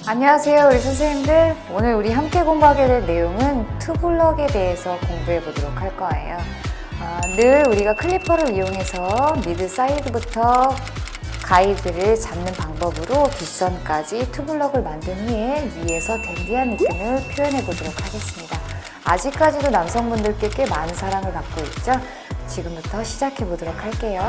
안녕하세요, 우리 선생님들. 오늘 우리 함께 공부하게 될 내용은 투블럭에 대해서 공부해 보도록 할 거예요. 늘 우리가 클리퍼를 이용해서 미드 사이드부터 가이드를 잡는 방법으로 뒷선까지 투블럭을 만든 후에 위에서 댄디한 느낌을 표현해 보도록 하겠습니다. 아직까지도 남성분들께 꽤 많은 사랑을 받고 있죠? 지금부터 시작해 보도록 할게요.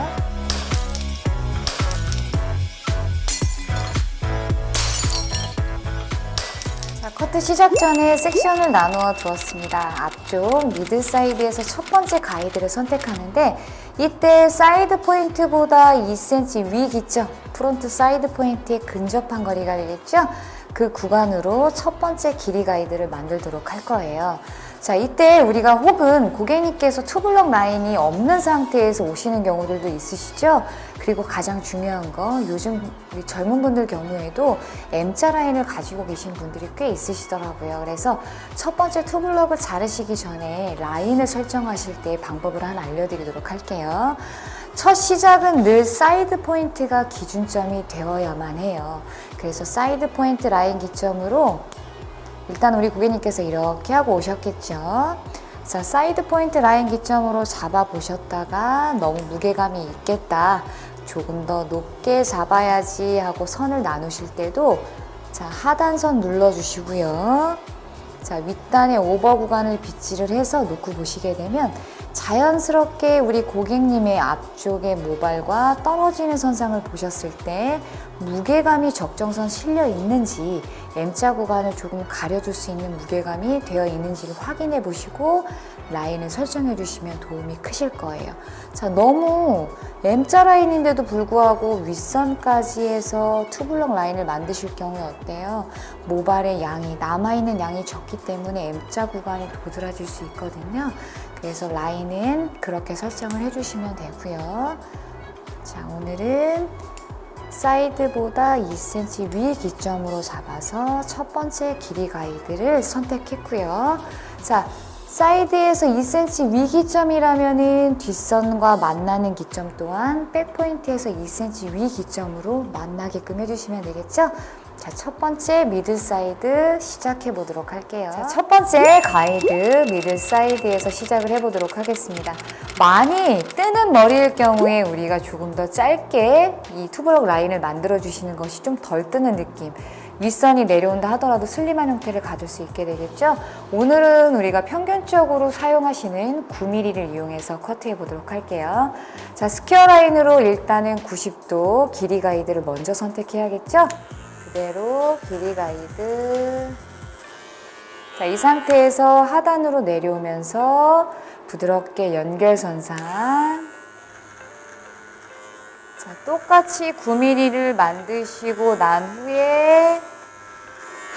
커트 시작 전에 섹션을 나누어 두었습니다. 앞쪽 미드 사이드에서 첫 번째 가이드를 선택하는데 이때 사이드 포인트보다 2cm 위 기점, 프론트 사이드 포인트에 근접한 거리가 되겠죠? 그 구간으로 첫 번째 길이 가이드를 만들도록 할 거예요. 자, 이때 우리가 혹은 고객님께서 투블럭 라인이 없는 상태에서 오시는 경우들도 있으시죠? 그리고 가장 중요한 거, 요즘 우리 젊은 분들 경우에도 M자 라인을 가지고 계신 분들이 꽤 있으시더라고요. 그래서 첫 번째 투블럭을 자르시기 전에 라인을 설정하실 때 방법을 하나 알려드리도록 할게요. 첫 시작은 늘 사이드 포인트가 기준점이 되어야만 해요. 그래서 사이드 포인트 라인 기점으로 일단 우리 고객님께서 이렇게 하고 오셨겠죠. 자, 사이드 포인트 라인 기점으로 잡아 보셨다가 너무 무게감이 있겠다, 조금 더 높게 잡아야지 하고 선을 나누실 때도 자, 하단선 눌러주시고요. 자, 윗단의 오버 구간을 빗질을 해서 놓고 보시게 되면 자연스럽게 우리 고객님의 앞쪽의 모발과 떨어지는 선상을 보셨을 때 무게감이 적정선 실려 있는지, M자 구간을 조금 가려줄 수 있는 무게감이 되어 있는지를 확인해 보시고 라인을 설정해 주시면 도움이 크실 거예요. 자, 너무 M자 라인인데도 불구하고 윗선까지 해서 투블럭 라인을 만드실 경우에 어때요? 모발의 양이, 남아있는 양이 적기 때문에 M자 구간이 도드라질 수 있거든요. 그래서 라인은 그렇게 설정을 해주시면 되고요. 자, 오늘은 사이드보다 2cm 위 기점으로 잡아서 첫 번째 길이 가이드를 선택했고요. 자, 사이드에서 2cm 위 기점이라면은 뒷선과 만나는 기점 또한 백포인트에서 2cm 위 기점으로 만나게끔 해주시면 되겠죠? 자, 첫 번째 미드 사이드 시작해 보도록 할게요. 자, 첫 번째 가이드 미드 사이드에서 시작을 해 보도록 하겠습니다. 많이 뜨는 머리일 경우에 우리가 조금 더 짧게 이 투블럭 라인을 만들어 주시는 것이 좀 덜 뜨는 느낌, 윗선이 내려온다 하더라도 슬림한 형태를 가질 수 있게 되겠죠? 오늘은 우리가 평균적으로 사용하시는 9mm를 이용해서 커트해 보도록 할게요. 자, 스퀘어 라인으로 일단은 90도 길이 가이드를 먼저 선택해야겠죠? 그대로 길이 가이드. 자, 이 상태에서 하단으로 내려오면서 부드럽게 연결선상. 자, 똑같이 9mm를 만드시고 난 후에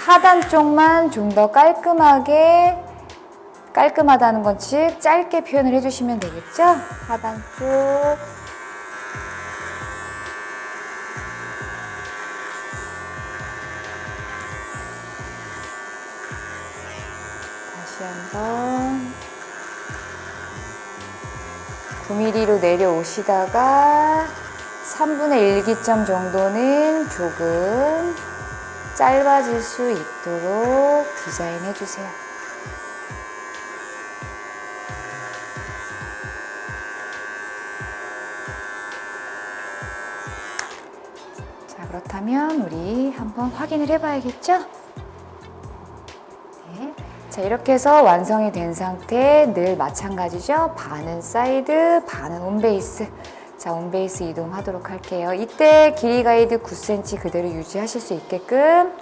하단 쪽만 좀 더 깔끔하다는 건 즉 짧게 표현을 해주시면 되겠죠? 하단 쪽. 다시 한번 9mm로 내려오시다가 3분의 1 기점 정도는 조금 짧아질 수 있도록 디자인해 주세요. 자, 그렇다면 우리 한번 확인을 해봐야겠죠? 네. 자, 이렇게 해서 완성이 된 상태, 늘 마찬가지죠? 반은 사이드, 반은 온베이스. 자, 온베이스 이동하도록 할게요. 이때 길이 가이드 9cm 그대로 유지하실 수 있게끔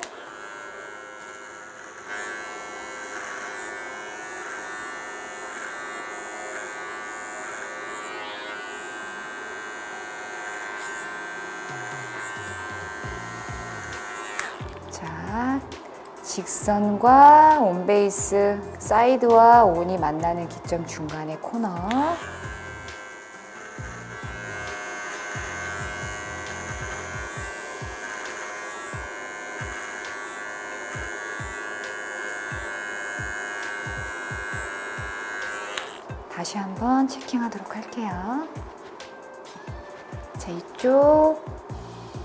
자, 직선과 온베이스, 사이드와 온이 만나는 기점 중간의 코너. 다시 한번 체킹하도록 할게요. 자, 이쪽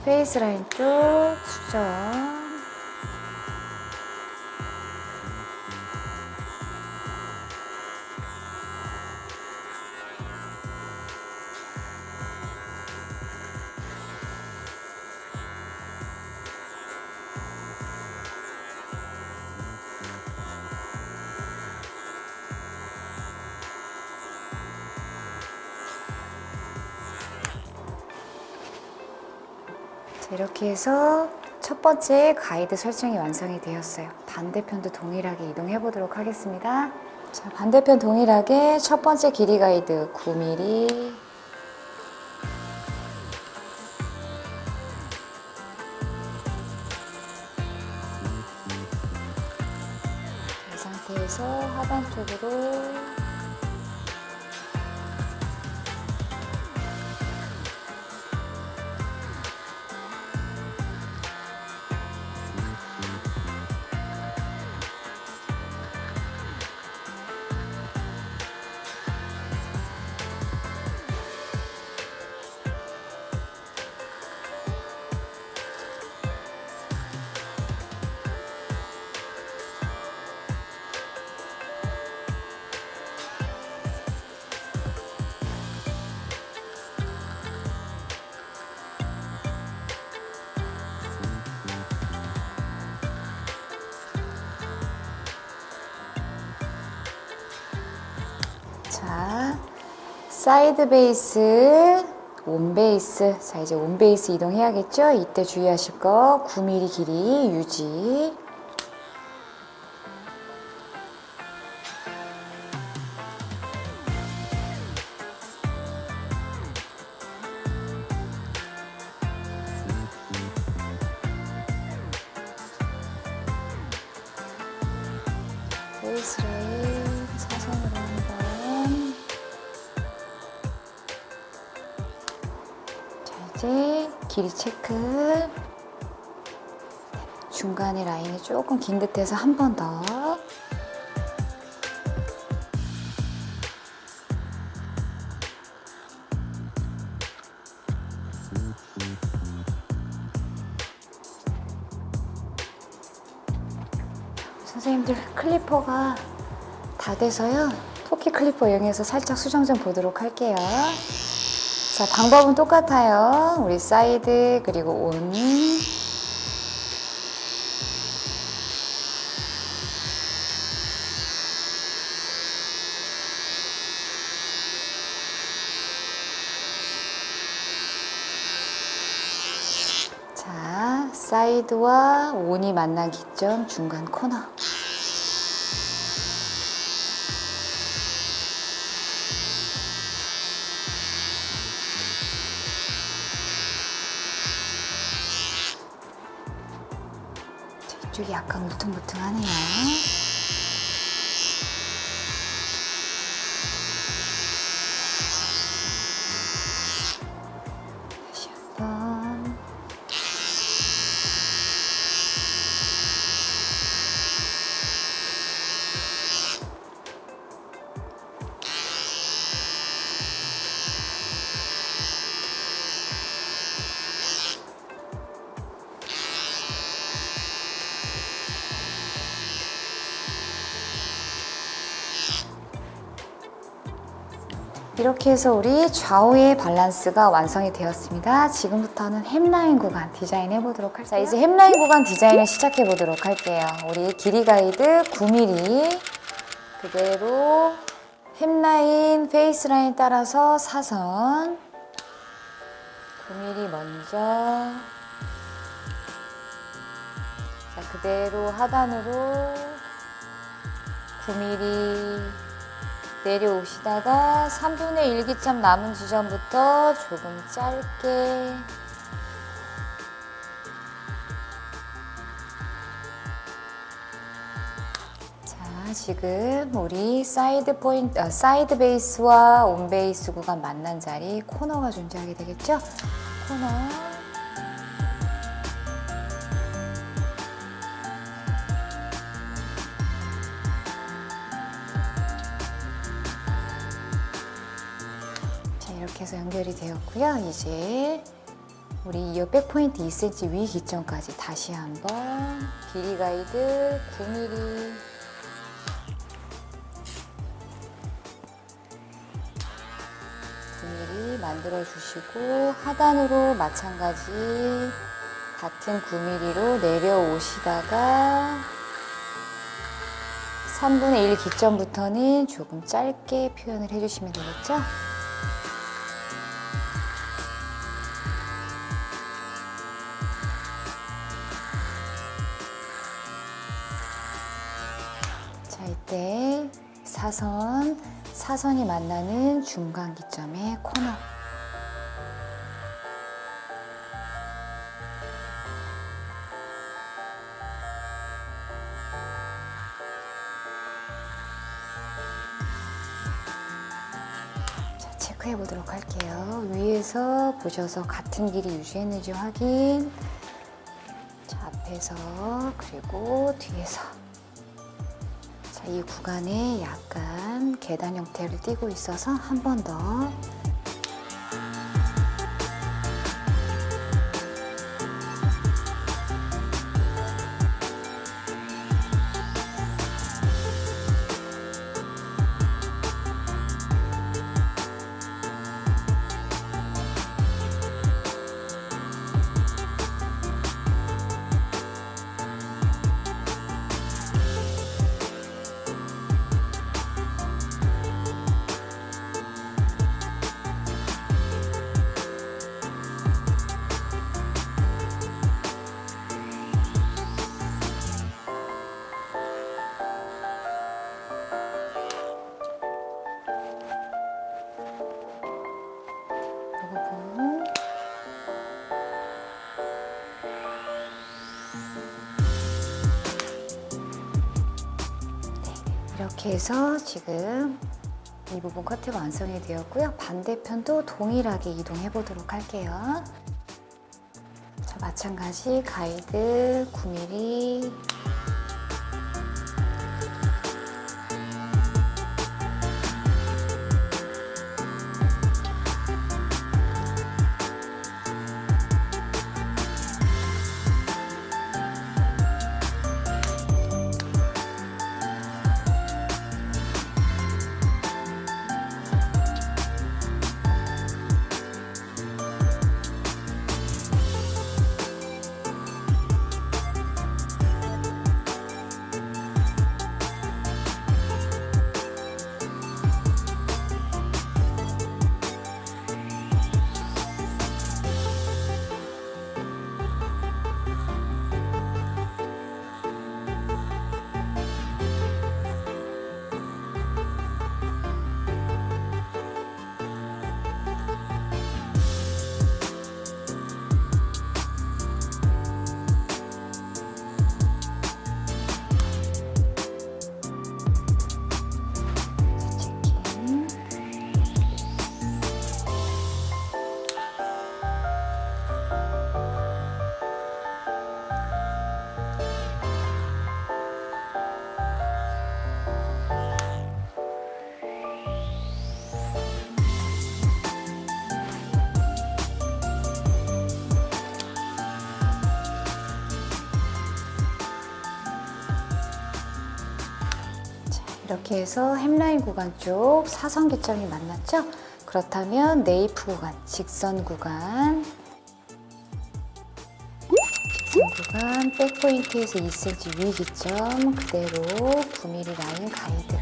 페이스 라인 쪽 수정. 이렇게 해서 첫 번째 가이드 설정이 완성이 되었어요. 반대편도 동일하게 이동해 보도록 하겠습니다. 자, 반대편 동일하게 첫 번째 길이 가이드 9mm, 이 상태에서 하단 쪽으로 자, 사이드 베이스, 온 베이스. 자, 이제 온 베이스 이동해야겠죠? 이때 주의하실 거 9mm 길이 유지. 베이스 라인 사선으로 한번. 자, 이제 길이 체크. 중간에 라인이 조금 긴 듯해서 한 번 더. 선생님들 클리퍼가 다 돼서요. 토끼 클리퍼 이용해서 살짝 수정 좀 보도록 할게요. 자, 방법은 똑같아요. 우리 사이드 그리고 온. 자, 사이드와 온이 만나기 점 중간 코너. 이쪽이 약간 울퉁불퉁하네요. 다시 한번. 이렇게 해서 우리 좌우의 밸런스가 완성이 되었습니다. 지금부터는 햄라인 구간 디자인해 보도록 할게요. 자, 이제 햄라인 구간 디자인을 시작해 보도록 할게요. 우리 길이 가이드 9mm 그대로 햄라인, 페이스라인 따라서 사선 9mm 먼저. 자, 그대로 하단으로 9mm 내려오시다가 3분의 1기점 남은 지점부터 조금 짧게 자, 지금 우리 사이드 포인트, 사이드 베이스와 온 베이스 구간 만난 자리 코너가 존재하게 되겠죠? 코너. 이렇게 해서 연결이 되었고요. 이제 우리 이어 백포인트 2cm 위 기점까지 다시 한번 길이 가이드 9mm 9mm 만들어 주시고 하단으로 마찬가지 같은 9mm로 내려오시다가 3분의 1 기점부터는 조금 짧게 표현을 해주시면 되겠죠? 이때 사선이 만나는 중간 기점의 코너. 자, 체크해 보도록 할게요. 위에서 보셔서 같은 길이 유지했는지 확인. 자, 앞에서 그리고 뒤에서. 이 구간에 약간 계단 형태를 띄고 있어서 한 번 더. 이렇게 해서 지금 이 부분 커트가 완성이 되었고요. 반대편도 동일하게 이동해 보도록 할게요. 자, 마찬가지 가이드 9mm. 이렇게 해서 햄라인 구간 쪽 사선 기점이 만났죠? 그렇다면 네이프 구간, 직선 구간 백포인트에서 2cm 위 기점 그대로 9mm 라인 가이드.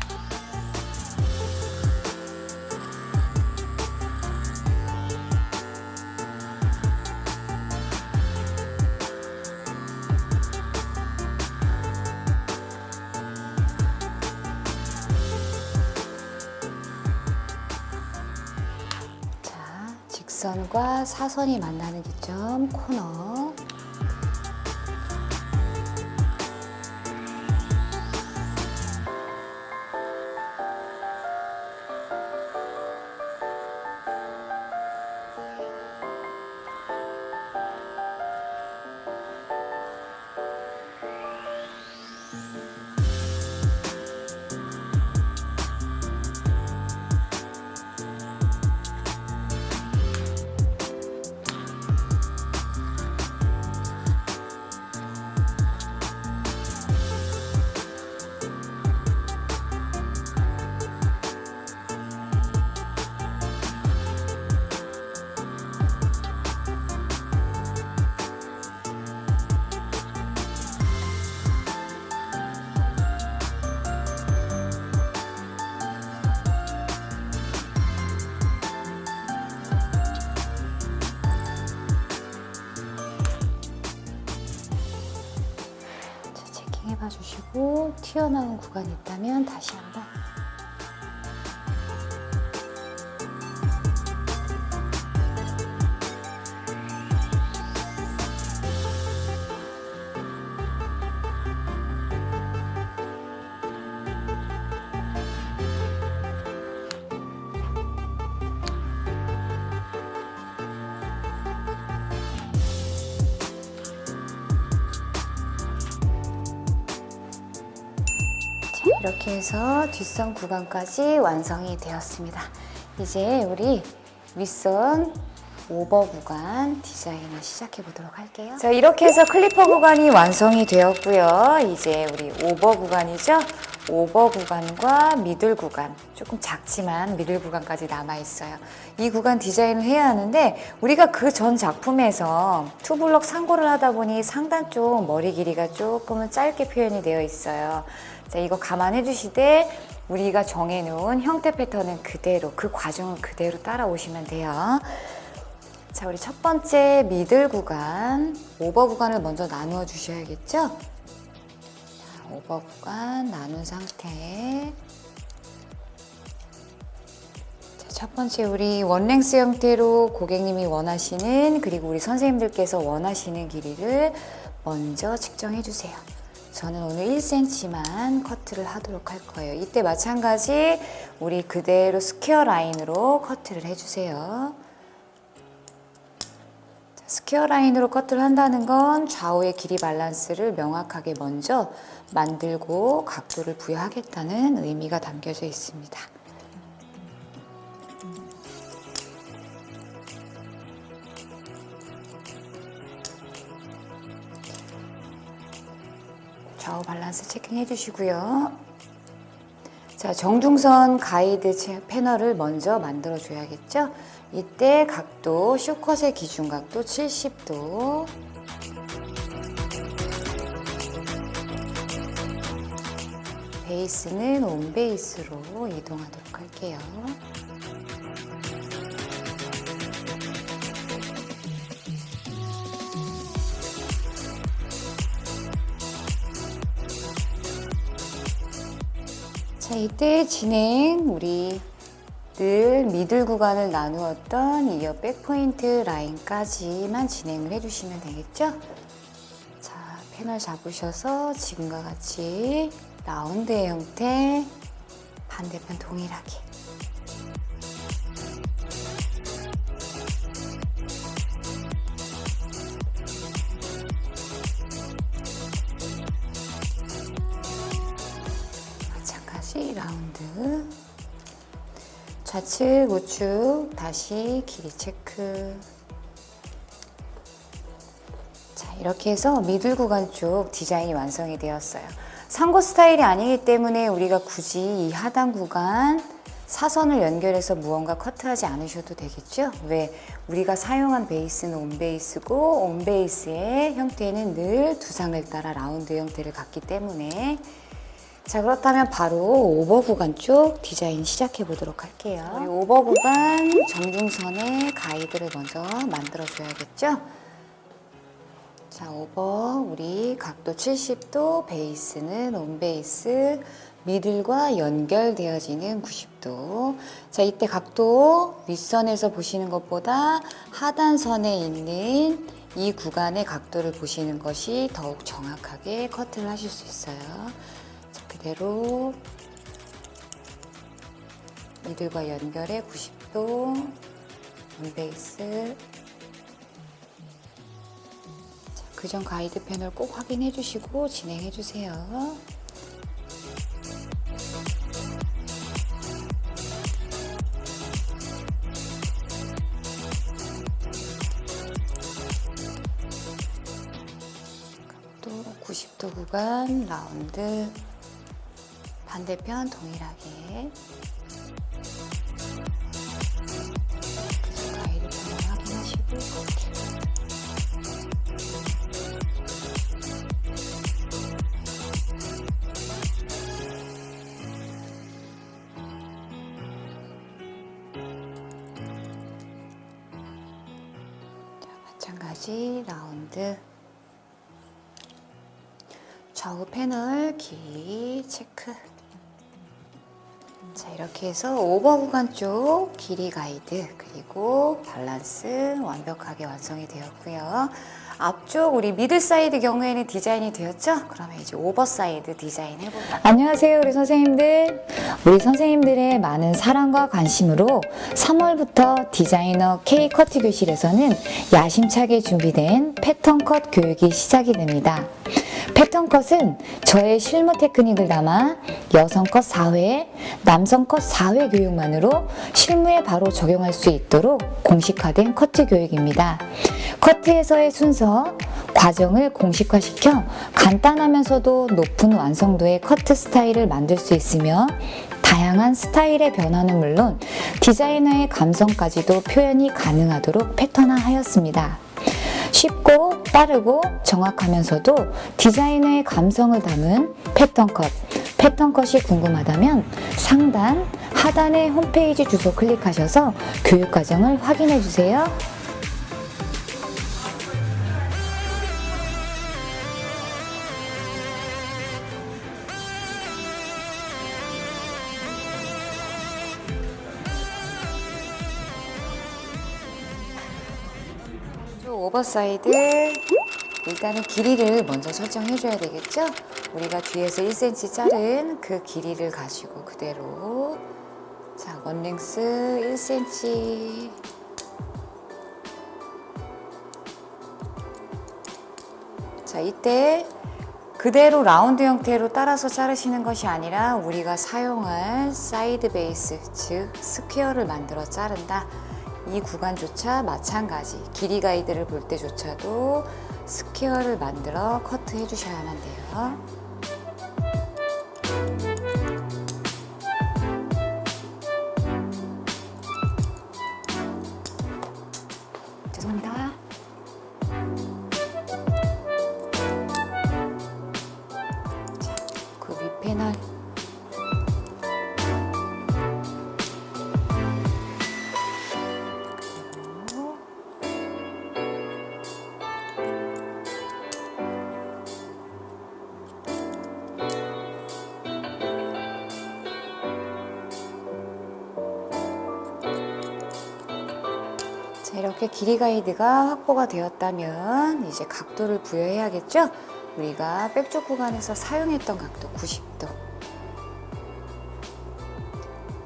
직선과 사선이 만나는 기점 코너. 해봐 주시고 튀어나온 구간이 있다면 다시 한번. 이렇게 해서 뒷선 구간까지 완성이 되었습니다. 이제 우리 윗선 오버 구간 디자인을 시작해 보도록 할게요. 자, 이렇게 해서 클리퍼 구간이 완성이 되었고요. 이제 우리 오버 구간이죠. 오버 구간과 미들 구간, 조금 작지만 미들 구간까지 남아 있어요. 이 구간 디자인을 해야 하는데 우리가 그 전 작품에서 투블럭 상고를 하다 보니 상단 쪽 머리 길이가 조금은 짧게 표현이 되어 있어요. 자, 이거 감안해 주시되 우리가 정해놓은 형태 패턴은 그대로, 그 과정을 그대로 따라오시면 돼요. 자, 우리 첫 번째 미들 구간, 오버 구간을 먼저 나누어 주셔야겠죠? 자, 오버 구간 나눈 상태에 자, 첫 번째 우리 원랭스 형태로 고객님이 원하시는, 그리고 우리 선생님들께서 원하시는 길이를 먼저 측정해 주세요. 저는 오늘 1cm만 커트를 하도록 할 거예요. 이때 마찬가지 우리 그대로 스퀘어 라인으로 커트를 해주세요. 자, 스퀘어 라인으로 커트를 한다는 건 좌우의 길이 밸런스를 명확하게 먼저 만들고 각도를 부여하겠다는 의미가 담겨져 있습니다. 좌우 밸런스 체킹해 주시고요. 자, 정중선 가이드 패널을 먼저 만들어 줘야겠죠? 이때 각도, 쇼컷의 기준 각도 70도. 베이스는 온 베이스로 이동하도록 할게요. 자, 이때 진행, 우리 늘 미들 구간을 나누었던 이 백포인트 라인까지만 진행을 해주시면 되겠죠? 자, 패널 잡으셔서 지금과 같이 라운드의 형태, 반대편 동일하게. 라운드, 좌측 우측 다시 길이 체크. 자, 이렇게 해서 미들 구간 쪽 디자인이 완성이 되었어요. 상고 스타일이 아니기 때문에 우리가 굳이 이 하단 구간 사선을 연결해서 무언가 커트하지 않으셔도 되겠죠? 왜? 우리가 사용한 베이스는 온 베이스고 온 베이스의 형태는 늘 두상을 따라 라운드 형태를 갖기 때문에. 자, 그렇다면 바로 오버 구간 쪽 디자인 시작해 보도록 할게요. 우리 오버 구간 정중선의 가이드를 먼저 만들어 줘야겠죠? 자, 오버 우리 각도 70도, 베이스는 온 베이스, 미들과 연결되어지는 90도. 자, 이때 각도 윗선에서 보시는 것보다 하단선에 있는 이 구간의 각도를 보시는 것이 더욱 정확하게 커트를 하실 수 있어요. 그대로 미들과 연결해 90도, 온 베이스. 그전 가이드 패널 꼭 확인해 주시고 진행해 주세요. 각도 90도 구간 라운드, 반대편 동일하게. 가이드 패널 확인하시고. 자, 마찬가지 라운드. 좌우 패널 길이 체크. 자, 이렇게 해서 오버 구간 쪽 길이 가이드 그리고 밸런스 완벽하게 완성이 되었고요. 앞쪽 우리 미드 사이드 경우에는 디자인이 되었죠? 그러면 이제 오버 사이드 디자인 해볼게요. 안녕하세요, 우리 선생님들. 우리 선생님들의 많은 사랑과 관심으로 3월부터 디자이너 K 커트 교실에서는 야심차게 준비된 패턴 컷 교육이 시작이 됩니다. 패턴 컷은 저의 실무 테크닉을 담아 여성 컷 4회, 남성 컷 4회 교육만으로 실무에 바로 적용할 수 있도록 공식화된 커트 교육입니다. 커트에서의 순서, 과정을 공식화시켜 간단하면서도 높은 완성도의 커트 스타일을 만들 수 있으며 다양한 스타일의 변화는 물론 디자이너의 감성까지도 표현이 가능하도록 패턴화하였습니다. 쉽고 빠르고 정확하면서도 디자이너의 감성을 담은 패턴 컷이 궁금하다면 상단, 하단의 홈페이지 주소 클릭하셔서 교육 과정을 확인해 주세요. 오버사이드 일단은 길이를 먼저 설정해 줘야 되겠죠? 우리가 뒤에서 1cm 자른 그 길이를 가지고 그대로 자, 원랭스 1cm 자, 이때 그대로 라운드 형태로 따라서 자르시는 것이 아니라 우리가 사용할 사이드 베이스, 즉 스퀘어를 만들어 자른다. 이 구간조차 마찬가지 길이 가이드를 볼 때조차도 스퀘어를 만들어 커트해 주셔야만 돼요. 죄송합니다. 자, 그 윗 패널 이렇게 길이 가이드가 확보가 되었다면 이제 각도를 부여해야겠죠? 우리가 백쪽 구간에서 사용했던 각도 90도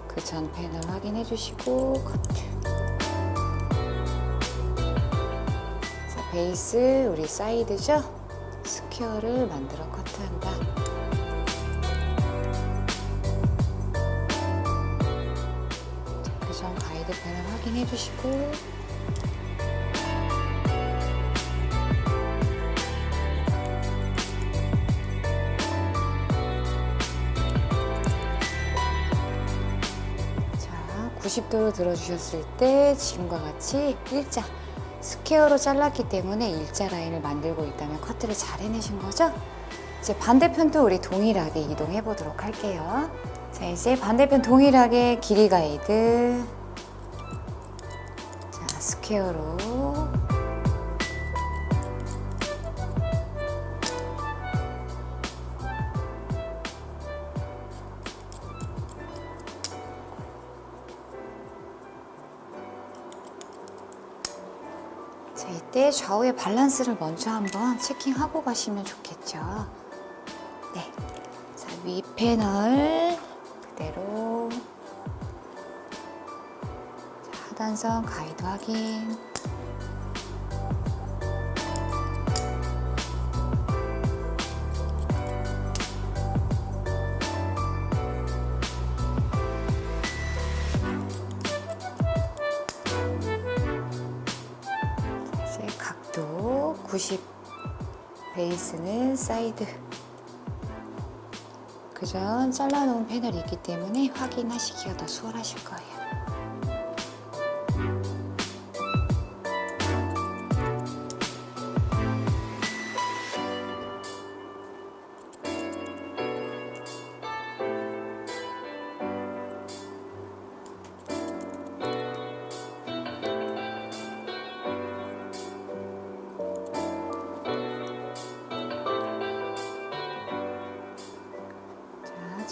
그 전 패널 확인해 주시고 커트. 자, 베이스 우리 사이드죠? 스퀘어를 만들어 커트한다. 그 전 가이드 패널 확인해 주시고 자, 90도로 들어주셨을 때 지금과 같이 일자 스퀘어로 잘랐기 때문에 일자 라인을 만들고 있다면 커트를 잘 해내신 거죠? 이제 반대편도 우리 동일하게 이동해 보도록 할게요. 자, 이제 반대편 동일하게 길이 가이드 자, 스퀘어로 자, 이때 좌우의 밸런스를 먼저 한번 체킹하고 가시면 좋겠죠. 네. 자, 위 패널 그대로 자, 하단선 가이드 확인 이제 각도 90 베이스는 사이드 그전 잘라놓은 패널이 있기 때문에 확인하시기가 더 수월하실 거예요.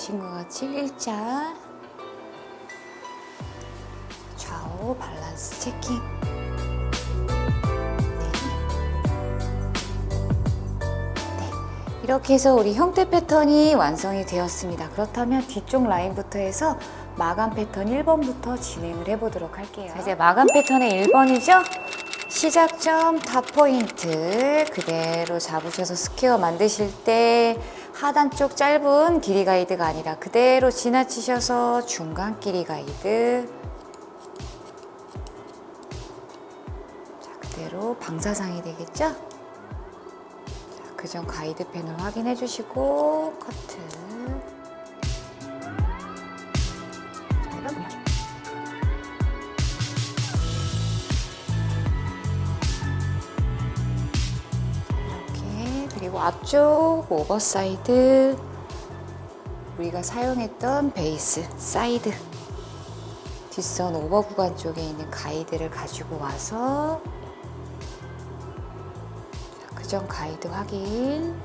보신 것 같이 일자 좌우 밸런스 체킹. 이렇게 해서 우리 형태 패턴이 완성이 되었습니다. 그렇다면 뒤쪽 라인부터 해서 마감 패턴 1번부터 진행을 해보도록 할게요. 자, 이제 마감 패턴의 1번이죠? 시작점 탑 포인트 그대로 잡으셔서 스퀘어 만드실 때 하단 쪽 짧은 길이 가이드가 아니라 그대로 지나치셔서 중간 길이 가이드. 자, 그대로 방사상이 되겠죠? 그전 가이드펜을 확인해 주시고 커트. 이렇게 그리고 앞쪽 오버사이드 우리가 사용했던 베이스 사이드 뒷선 오버 구간 쪽에 있는 가이드를 가지고 와서 그전 가이드 확인.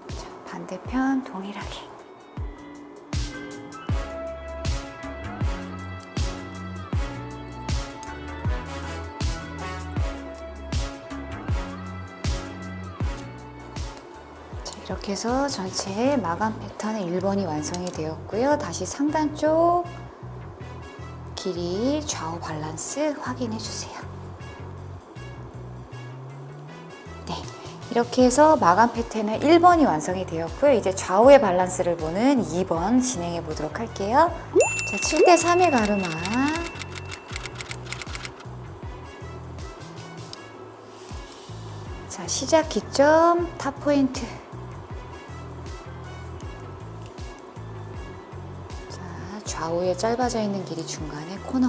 자, 반대편 동일하게. 이렇게 해서 전체 마감 패턴의 1번이 완성이 되었고요. 다시 상단 쪽 길이 좌우 밸런스 확인해 주세요. 네, 이렇게 해서 마감 패턴의 1번이 완성이 되었고요. 이제 좌우의 밸런스를 보는 2번 진행해 보도록 할게요. 자, 7대 3의 가르마. 자, 시작 기점 탑 포인트. 좌우에 짧아져 있는 길이 중간에 코너.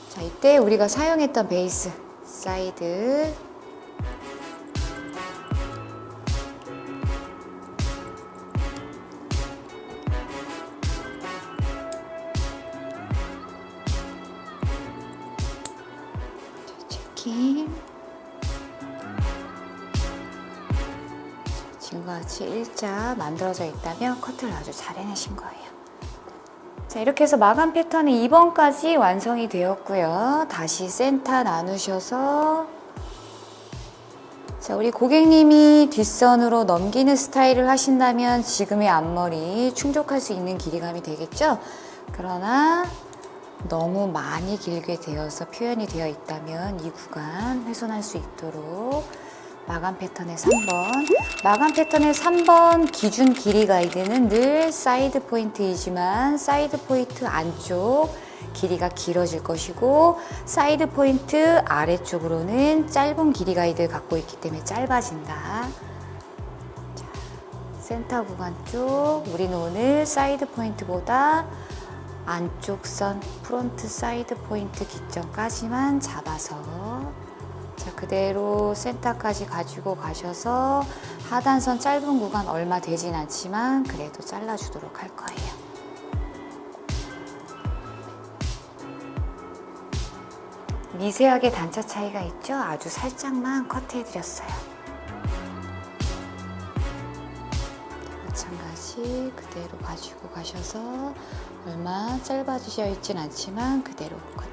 자, 이때 우리가 사용했던 베이스 사이드 체킹. 지금과 같이 일자 만들어져 있다면 커트를 아주 잘 해내신 거예요. 자, 이렇게 해서 마감 패턴이 2번까지 완성이 되었고요. 다시 센터 나누셔서 자, 우리 고객님이 뒷선으로 넘기는 스타일을 하신다면 지금의 앞머리 충족할 수 있는 길이감이 되겠죠? 그러나 너무 많이 길게 되어서 표현이 되어 있다면 이 구간 훼손할 수 있도록 마감 패턴의 3번. 마감 패턴의 3번 기준 길이 가이드는 늘 사이드 포인트이지만 사이드 포인트 안쪽 길이가 길어질 것이고 사이드 포인트 아래쪽으로는 짧은 길이 가이드를 갖고 있기 때문에 짧아진다. 자, 센터 구간 쪽 우리는 오늘 사이드 포인트보다 안쪽 선 프론트 사이드 포인트 기점까지만 잡아서 자, 그대로 센터까지 가지고 가셔서 하단선 짧은 구간 얼마 되진 않지만 그래도 잘라주도록 할 거예요. 미세하게 단차 차이가 있죠? 아주 살짝만 커트해드렸어요. 마찬가지 그대로 가지고 가셔서 얼마 짧아지셔 있진 않지만 그대로 커트.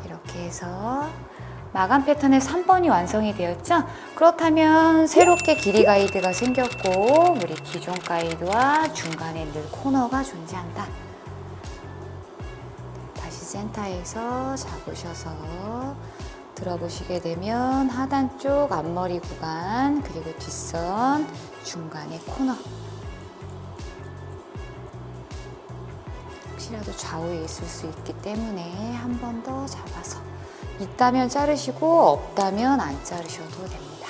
이렇게 해서 마감 패턴의 3번이 완성이 되었죠? 그렇다면 새롭게 길이 가이드가 생겼고 우리 기존 가이드와 중간에 늘 코너가 존재한다. 다시 센터에서 잡으셔서 들어보시게 되면 하단 쪽 앞머리 구간 그리고 뒷선 중간에 코너 혹시라도 좌우에 있을 수 있기 때문에 한 번 더 잡아서 있다면 자르시고 없다면 안 자르셔도 됩니다.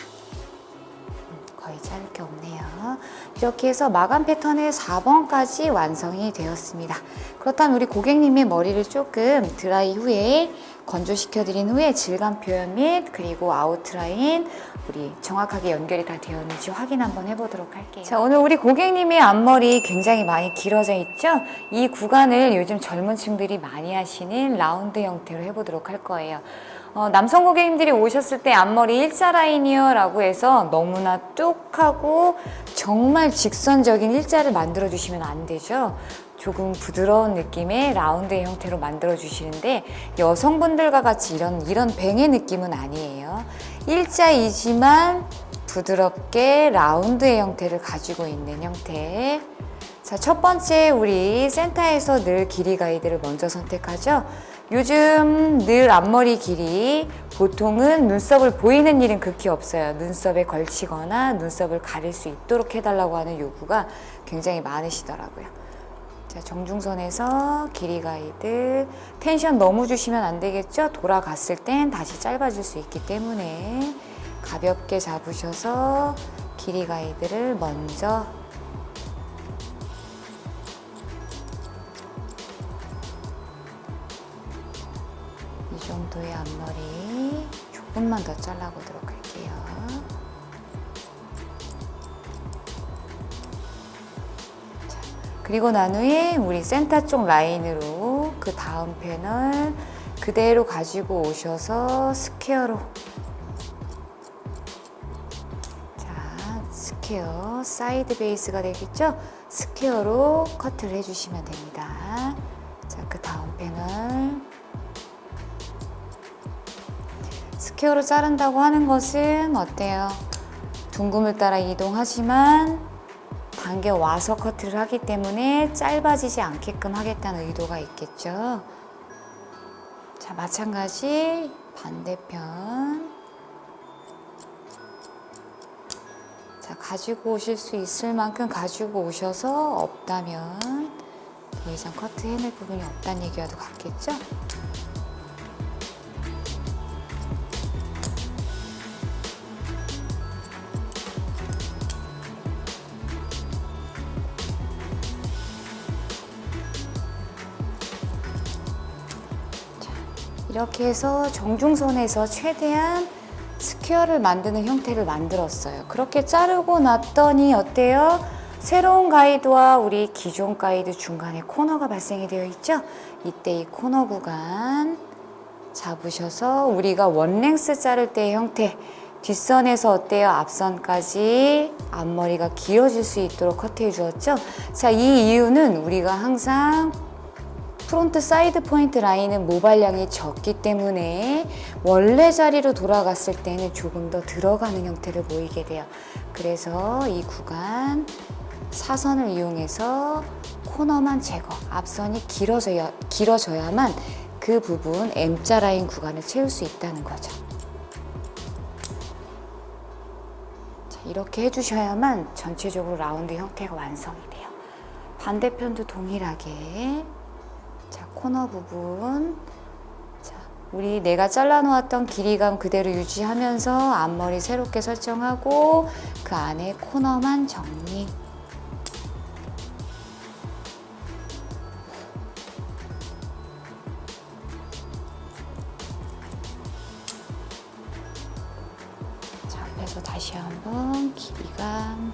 거의 자를 게 없네요. 이렇게 해서 마감 패턴의 4번까지 완성이 되었습니다. 그렇다면 우리 고객님의 머리를 조금 드라이 후에 건조시켜 드린 후에 질감 표현 및 그리고 아웃라인 우리 정확하게 연결이 다 되었는지 확인 한번 해보도록 할게요. 자, 오늘 우리 고객님의 앞머리 굉장히 많이 길어져 있죠? 이 구간을 요즘 젊은 층들이 많이 하시는 라운드 형태로 해보도록 할 거예요. 남성 고객님들이 오셨을 때 앞머리 일자 라인이요 라고 해서 너무나 뚝 하고 정말 직선적인 일자를 만들어 주시면 안 되죠. 조금 부드러운 느낌의 라운드 형태로 만들어 주시는데 여성분들과 같이 이런 뱅의 느낌은 아니에요. 일자이지만 부드럽게 라운드의 형태를 가지고 있는 형태. 자, 첫 번째 우리 센터에서 늘 길이 가이드를 먼저 선택하죠. 요즘 늘 앞머리 길이 보통은 눈썹을 보이는 일은 극히 없어요. 눈썹에 걸치거나 눈썹을 가릴 수 있도록 해달라고 하는 요구가 굉장히 많으시더라고요. 자, 정중선에서 길이 가이드. 텐션 너무 주시면 안 되겠죠? 돌아갔을 땐 다시 짧아질 수 있기 때문에 가볍게 잡으셔서 길이 가이드를 먼저 이 정도의 앞머리 조금만 더 잘라보도록 할게요. 자, 그리고 난 후에 우리 센터 쪽 라인으로 그 다음 패널 그대로 가지고 오셔서 스퀘어로, 자, 스퀘어 사이드 베이스가 되겠죠? 스퀘어로 커트를 해주시면 됩니다. 자, 그 다음 패널 스퀘어로 자른다고 하는 것은 어때요? 둥금을 따라 이동하지만 당겨와서 커트를 하기 때문에 짧아지지 않게끔 하겠다는 의도가 있겠죠. 자, 마찬가지 반대편. 자, 가지고 오실 수 있을 만큼 가지고 오셔서 없다면 더 이상 커트 해낼 부분이 없다는 얘기와도 같겠죠? 이렇게 해서 정중선에서 최대한 스퀘어를 만드는 형태를 만들었어요. 그렇게 자르고 났더니 어때요? 새로운 가이드와 우리 기존 가이드 중간에 코너가 발생이 되어 있죠? 이때 이 코너 구간 잡으셔서 우리가 원랭스 자를 때의 형태, 뒷선에서 어때요? 앞선까지 앞머리가 길어질 수 있도록 커트해 주었죠? 자, 이 이유는 우리가 항상 프론트 사이드 포인트 라인은 모발량이 적기 때문에 원래 자리로 돌아갔을 때는 조금 더 들어가는 형태를 보이게 돼요. 그래서 이 구간 사선을 이용해서 코너만 제거, 앞선이 길어져야만 그 부분 M자 라인 구간을 채울 수 있다는 거죠. 자, 이렇게 해주셔야만 전체적으로 라운드 형태가 완성이 돼요. 반대편도 동일하게. 자, 코너 부분. 자, 우리 내가 잘라놓았던 길이감 그대로 유지하면서 앞머리 새롭게 설정하고 그 안에 코너만 정리. 자, 앞에서 다시 한번 길이감.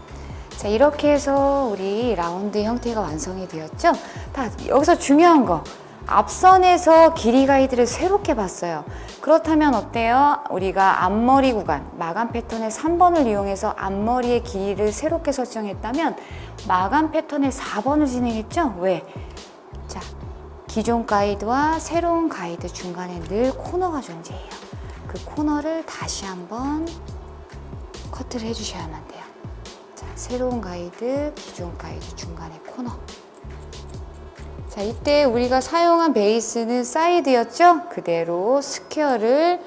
자, 이렇게 해서 우리 라운드 형태가 완성이 되었죠? 다 여기서 중요한 거, 앞선에서 길이 가이드를 새롭게 봤어요. 그렇다면 어때요? 우리가 앞머리 구간, 마감 패턴의 3번을 이용해서 앞머리의 길이를 새롭게 설정했다면 마감 패턴의 4번을 진행했죠? 왜? 자, 기존 가이드와 새로운 가이드 중간에 늘 코너가 존재해요. 그 코너를 다시 한번 커트를 해주셔야만 돼요. 자, 새로운 가이드, 기존 가이드 중간에 코너. 자, 이때 우리가 사용한 베이스는 사이드였죠? 그대로 스퀘어를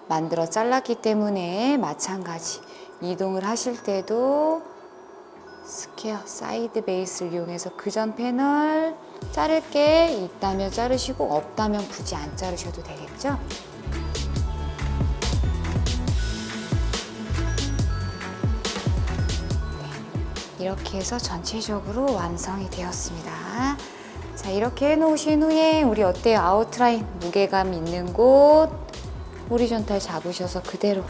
만들어 잘랐기 때문에 마찬가지 이동을 하실 때도 스퀘어, 사이드 베이스를 이용해서 그 전 패널 자를 게 있다면 자르시고 없다면 굳이 안 자르셔도 되겠죠? 이렇게 해서 전체적으로 완성이 되었습니다. 자, 이렇게 해놓으신 후에 우리 어때요? 아웃라인 무게감 있는 곳 호리존탈 잡으셔서 그대로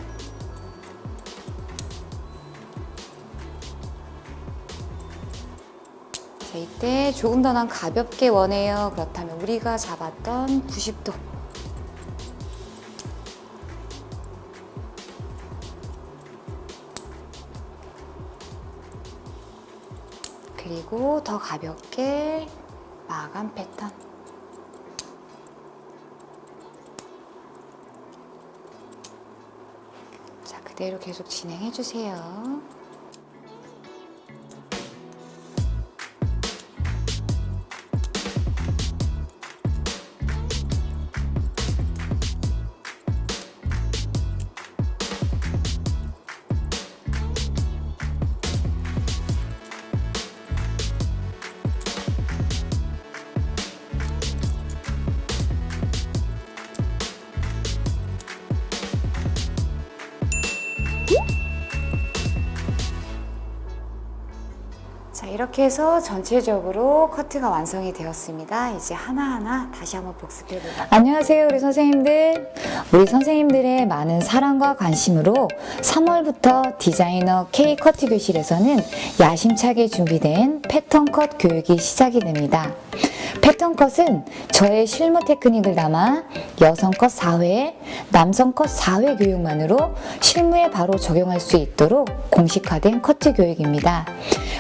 자, 이때 조금 더 난 가볍게 원해요. 그렇다면 우리가 잡았던 90도 그리고 더 가볍게 마감 패턴 자, 그대로 계속 진행해 주세요. 자, 이렇게 해서 전체적으로 커트가 완성이 되었습니다. 이제 하나하나 다시 한번 복습해볼게요. 안녕하세요, 우리 선생님들. 우리 선생님들의 많은 사랑과 관심으로 3월부터 디자이너 K 커트 교실에서는 야심차게 준비된 패턴 컷 교육이 시작이 됩니다. 패턴 컷은 저의 실무 테크닉을 담아 여성 컷 4회, 남성 컷 4회 교육만으로 실무에 바로 적용할 수 있도록 공식화된 커트 교육입니다.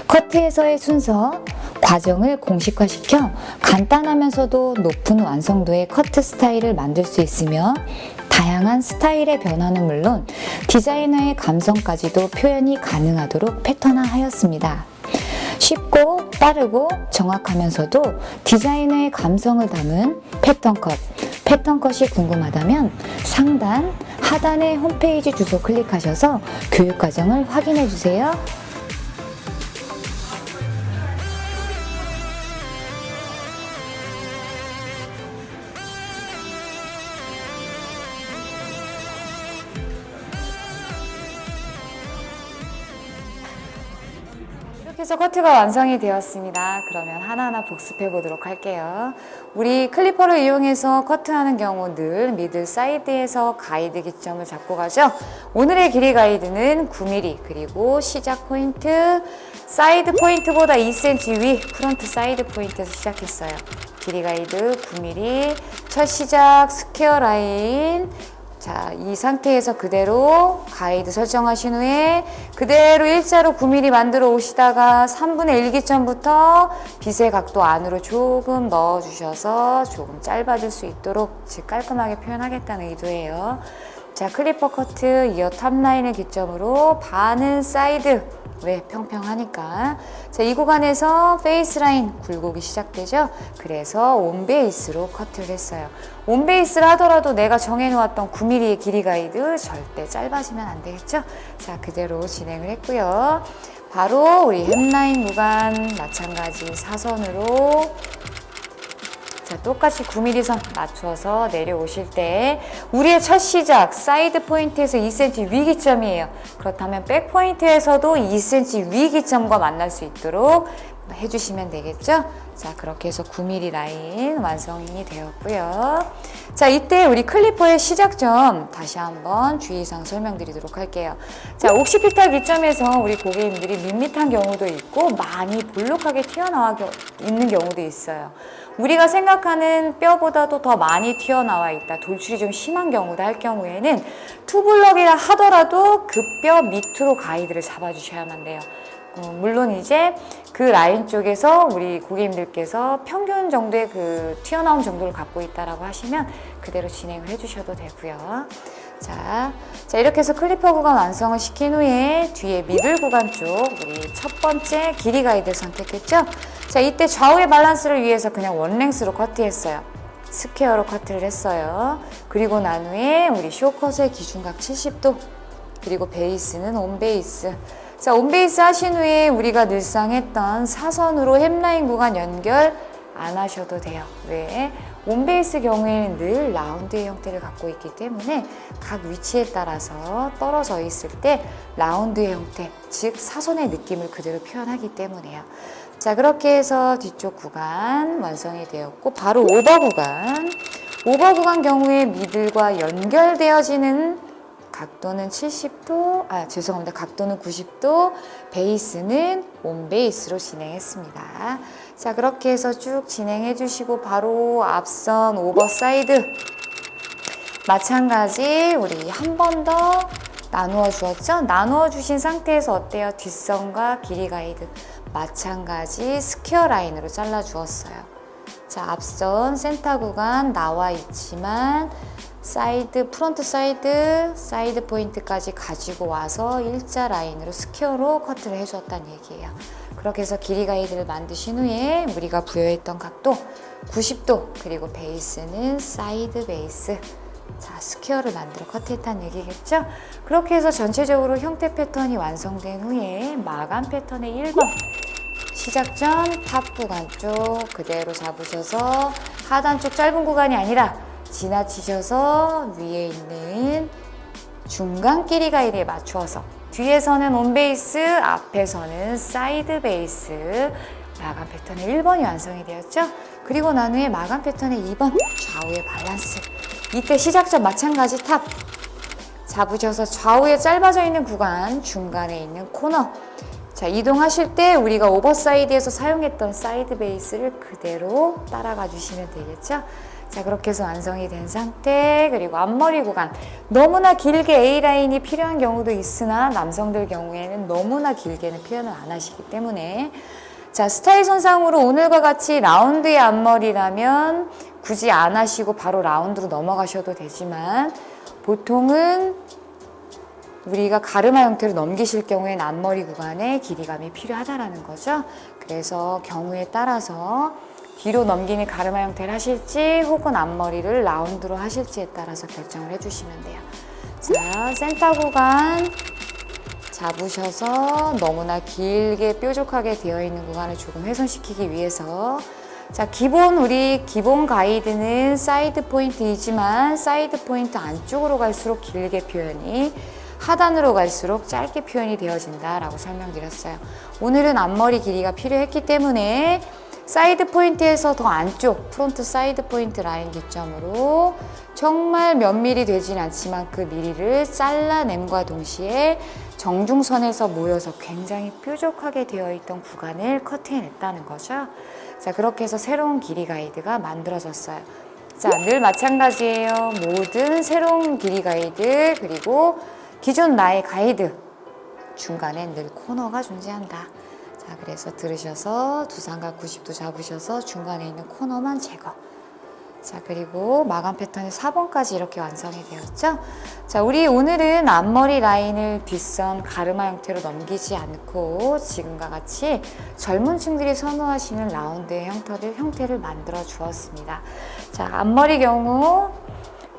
커트에서의 순서, 과정을 공식화시켜 간단하면서도 높은 완성도의 커트 스타일을 만들 수 있으며 다양한 스타일의 변화는 물론 디자이너의 감성까지도 표현이 가능하도록 패턴화하였습니다. 쉽고 빠르고 정확하면서도 디자이너의 감성을 담은 패턴 컷이 궁금하다면 상단, 하단의 홈페이지 주소 클릭하셔서 교육 과정을 확인해 주세요. 이렇게 해서 커트가 완성이 되었습니다. 그러면 하나하나 복습해 보도록 할게요. 우리 클리퍼를 이용해서 커트하는 경우 늘 미들 사이드에서 가이드 기점을 잡고 가죠. 오늘의 길이 가이드는 9mm, 그리고 시작 포인트, 사이드 포인트보다 2cm 위 프론트 사이드 포인트에서 시작했어요. 길이 가이드 9mm, 첫 시작 스퀘어 라인. 자, 이 상태에서 그대로 가이드 설정하신 후에 그대로 일자로 9mm 만들어 오시다가 3분의 1기점부터 빗의 각도 안으로 조금 넣어주셔서 조금 짧아질 수 있도록 즉 깔끔하게 표현하겠다는 의도예요. 자, 클리퍼 커트 이어 탑라인을 기점으로 반은 사이드, 왜? 평평하니까. 자, 이 구간에서 페이스 라인 굴곡이 시작되죠. 그래서 온베이스로 커트를 했어요. 온베이스를 하더라도 내가 정해놓았던 9mm의 길이 가이드 절대 짧아지면 안 되겠죠. 자, 그대로 진행을 했고요. 바로 우리 햄라인 구간 마찬가지 사선으로 자, 똑같이 9mm 선 맞춰서 내려오실 때 우리의 첫 시작 사이드 포인트에서 2cm 위 기점이에요. 그렇다면 백 포인트에서도 2cm 위 기점과 만날 수 있도록 해주시면 되겠죠. 자, 그렇게 해서 9mm 라인 완성이 되었고요. 자, 이때 우리 클리퍼의 시작점 다시 한번 주의사항 설명드리도록 할게요. 자, 옥시피탈 기점에서 우리 고객님들이 밋밋한 경우도 있고 많이 볼록하게 튀어나와 있는 경우도 있어요. 우리가 생각하는 뼈보다도 더 많이 튀어나와 있다, 돌출이 좀 심한 경우다 할 경우에는 투블럭이라 하더라도 그 뼈 밑으로 가이드를 잡아주셔야만 돼요. 물론 이제 그 라인 쪽에서 우리 고객님들께서 평균 정도의 그 튀어나온 정도를 갖고 있다라고 하시면 그대로 진행을 해주셔도 되고요. 자, 이렇게 해서 클리퍼 구간 완성을 시킨 후에 뒤에 미들 구간 쪽 우리 첫 번째 길이 가이드 선택했죠. 자, 이때 좌우의 밸런스를 위해서 그냥 원랭스로 커트했어요. 스퀘어로 커트를 했어요. 그리고 난 후에 우리 쇼컷의 기준각 70도, 그리고 베이스는 온베이스. 자, 온베이스 하신 후에 우리가 늘상 했던 사선으로 햄라인 구간 연결 안 하셔도 돼요. 왜? 온베이스 경우에는 늘 라운드의 형태를 갖고 있기 때문에 각 위치에 따라서 떨어져 있을 때 라운드의 형태, 즉 사선의 느낌을 그대로 표현하기 때문에요. 자, 그렇게 해서 뒤쪽 구간 완성이 되었고, 바로 오버 구간. 오버 구간 경우에 미들과 연결되어지는 각도는 70도, 각도는 90도, 베이스는 온베이스로 진행했습니다. 자, 그렇게 해서 쭉 진행해 주시고, 바로 앞선 오버 사이드. 마찬가지, 우리 한 번 더 나누어 주었죠? 나누어 주신 상태에서 어때요? 뒷선과 길이 가이드. 마찬가지 스퀘어 라인으로 잘라 주었어요. 자, 앞선 센터 구간 나와 있지만, 사이드, 프론트 사이드, 사이드 포인트까지 가지고 와서 일자 라인으로 스퀘어로 커트를 해주었다는 얘기예요. 그렇게 해서 길이 가이드를 만드신 후에 우리가 부여했던 각도 90도, 그리고 베이스는 사이드 베이스. 자, 스퀘어를 만들어 커트했다는 얘기겠죠? 그렇게 해서 전체적으로 형태 패턴이 완성된 후에 마감 패턴의 1번. 시작점 탑 구간 쪽 그대로 잡으셔서 하단 쪽 짧은 구간이 아니라 지나치셔서 위에 있는 중간 길이 가이드에 맞추어서 뒤에서는 온베이스, 앞에서는 사이드 베이스, 마감 패턴의 1번이 완성이 되었죠. 그리고 난 후에 마감 패턴의 2번, 좌우의 밸런스. 이때 시작점 마찬가지 탑 잡으셔서 좌우에 짧아져 있는 구간, 중간에 있는 코너. 자, 이동하실 때 우리가 오버사이드에서 사용했던 사이드 베이스를 그대로 따라가 주시면 되겠죠. 자, 그렇게 해서 완성이 된 상태. 그리고 앞머리 구간 너무나 길게 A라인이 필요한 경우도 있으나 남성들 경우에는 너무나 길게는 표현을 안 하시기 때문에, 자, 스타일 선상으로 오늘과 같이 라운드의 앞머리라면 굳이 안 하시고 바로 라운드로 넘어가셔도 되지만, 보통은 우리가 가르마 형태로 넘기실 경우에는 앞머리 구간에 길이감이 필요하다라는 거죠. 그래서 경우에 따라서 뒤로 넘기는 가르마 형태를 하실지 혹은 앞머리를 라운드로 하실지에 따라서 결정을 해주시면 돼요. 자, 센터 구간 잡으셔서 너무나 길게 뾰족하게 되어 있는 구간을 조금 훼손시키기 위해서, 자, 우리 기본 가이드는 사이드 포인트이지만 사이드 포인트 안쪽으로 갈수록 길게 표현이, 하단으로 갈수록 짧게 표현이 되어진다라고 설명드렸어요. 오늘은 앞머리 길이가 필요했기 때문에 사이드 포인트에서 더 안쪽 프론트 사이드 포인트 라인 기점으로 정말 몇 미리 되진 않지만 그 미리를 잘라냄과 동시에 정중선에서 모여서 굉장히 뾰족하게 되어 있던 구간을 커트해냈다는 거죠. 자, 그렇게 해서 새로운 길이 가이드가 만들어졌어요. 자, 늘 마찬가지예요. 모든 새로운 길이 가이드, 그리고 기존 나의 가이드 중간에 늘 코너가 존재한다. 자, 그래서 들으셔서 두상각 90도 잡으셔서 중간에 있는 코너만 제거. 자, 그리고 마감 패턴이 4번까지 이렇게 완성이 되었죠. 자, 우리 오늘은 앞머리 라인을 뒷선 가르마 형태로 넘기지 않고 지금과 같이 젊은 층들이 선호하시는 라운드의 형태를 만들어 주었습니다. 자, 앞머리 경우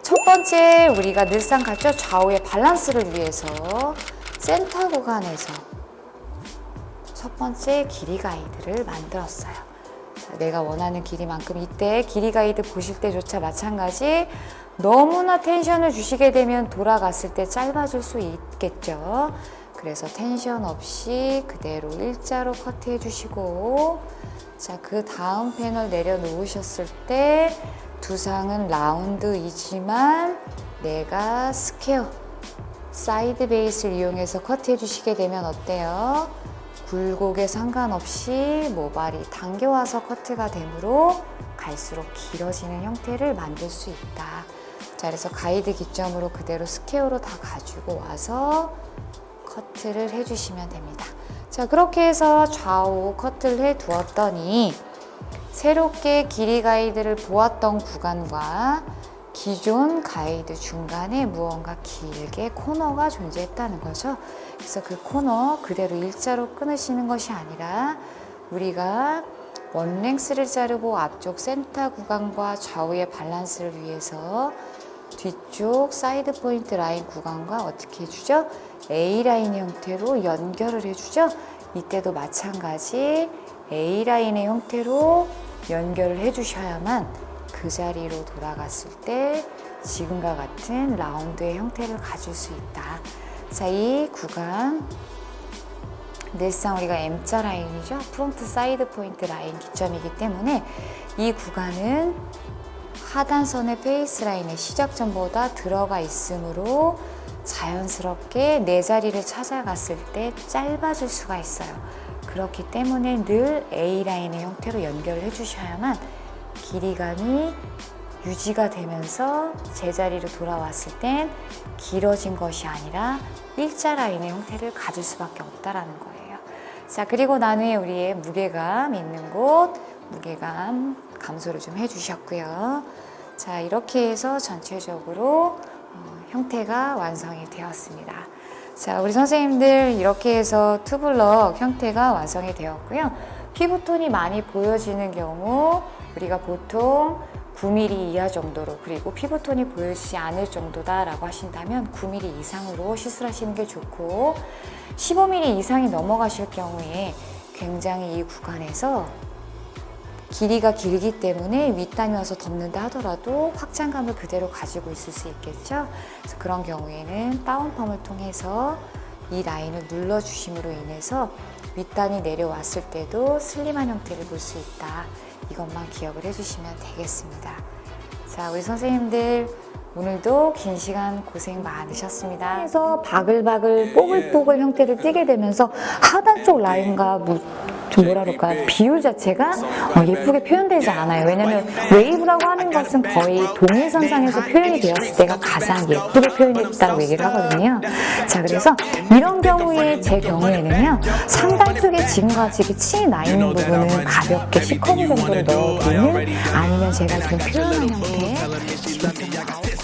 첫 번째 우리가 늘상 같죠? 좌우의 밸런스를 위해서 센터 구간에서 첫 번째 길이 가이드를 만들었어요. 자, 내가 원하는 길이만큼 이때 길이 가이드 보실 때조차 마찬가지, 너무나 텐션을 주시게 되면 돌아갔을 때 짧아질 수 있겠죠. 그래서 텐션 없이 그대로 일자로 커트해 주시고, 자, 그 다음 패널 내려놓으셨을 때 두상은 라운드이지만 내가 스퀘어, 사이드 베이스를 이용해서 커트해 주시게 되면 어때요? 굴곡에 상관없이 모발이 당겨와서 커트가 되므로 갈수록 길어지는 형태를 만들 수 있다. 자, 그래서 가이드 기점으로 그대로 스퀘어로 다 가지고 와서 커트를 해주시면 됩니다. 자, 그렇게 해서 좌우 커트를 해 두었더니 새롭게 길이 가이드를 보았던 구간과 기존 가이드 중간에 무언가 길게 코너가 존재했다는 거죠. 그래서 그 코너 그대로 일자로 끊으시는 것이 아니라 우리가 원랭스를 자르고 앞쪽 센터 구간과 좌우의 밸런스를 위해서 뒤쪽 사이드 포인트 라인 구간과 어떻게 해주죠? A라인 형태로 연결을 해주죠. 이때도 마찬가지 A라인의 형태로 연결을 해주셔야만 그 자리로 돌아갔을 때 지금과 같은 라운드의 형태를 가질 수 있다. 자, 이 구간 늘상 우리가 M자 라인이죠. 프론트 사이드 포인트 라인 기점이기 때문에 이 구간은 하단선의 페이스 라인의 시작점보다 들어가 있으므로 자연스럽게 내 자리를 찾아갔을 때 짧아질 수가 있어요. 그렇기 때문에 늘 A라인의 형태로 연결을 해주셔야만 길이감이 유지가 되면서 제자리로 돌아왔을 땐 길어진 것이 아니라 일자 라인의 형태를 가질 수밖에 없다라는 거예요. 자, 그리고 난 후에 우리의 무게감 있는 곳, 무게감 감소를 좀 해주셨고요. 자, 이렇게 해서 전체적으로 형태가 완성이 되었습니다. 자, 우리 선생님들 이렇게 해서 투블럭 형태가 완성이 되었고요. 피부톤이 많이 보여지는 경우 우리가 보통 9mm 이하 정도로, 그리고 피부톤이 보이지 않을 정도다 라고 하신다면 9mm 이상으로 시술하시는 게 좋고, 15mm 이상이 넘어가실 경우에 굉장히 이 구간에서 길이가 길기 때문에 윗단이 와서 덮는다 하더라도 확장감을 그대로 가지고 있을 수 있겠죠. 그래서 그런 경우에는 다운펌을 통해서 이 라인을 눌러주심으로 인해서 윗단이 내려왔을 때도 슬림한 형태를 볼 수 있다. 이것만 기억을 해주시면 되겠습니다. 자, 우리 선생님들 오늘도 긴 시간 고생 많으셨습니다. 그래서 바글바글 뽀글뽀글 형태를 띠게 되면서 하단 쪽 라인과 좀 뭐라 그럴까, 비율 자체가 예쁘게 표현되지 않아요. 왜냐면 웨이브라고 하는 것은 거의 동일선상에서 표현이 되었을 때가 가장 예쁘게 표현됐다고 얘기를 하거든요. 자, 그래서 이런 경우에 제 경우에는요, 상단 쪽에 지금과 같이 층이 나 있는 부분은 가볍게 C커브 정도를 넣어두는, 아니면 제가 지금 표현한 형태의 지금 아웃컬을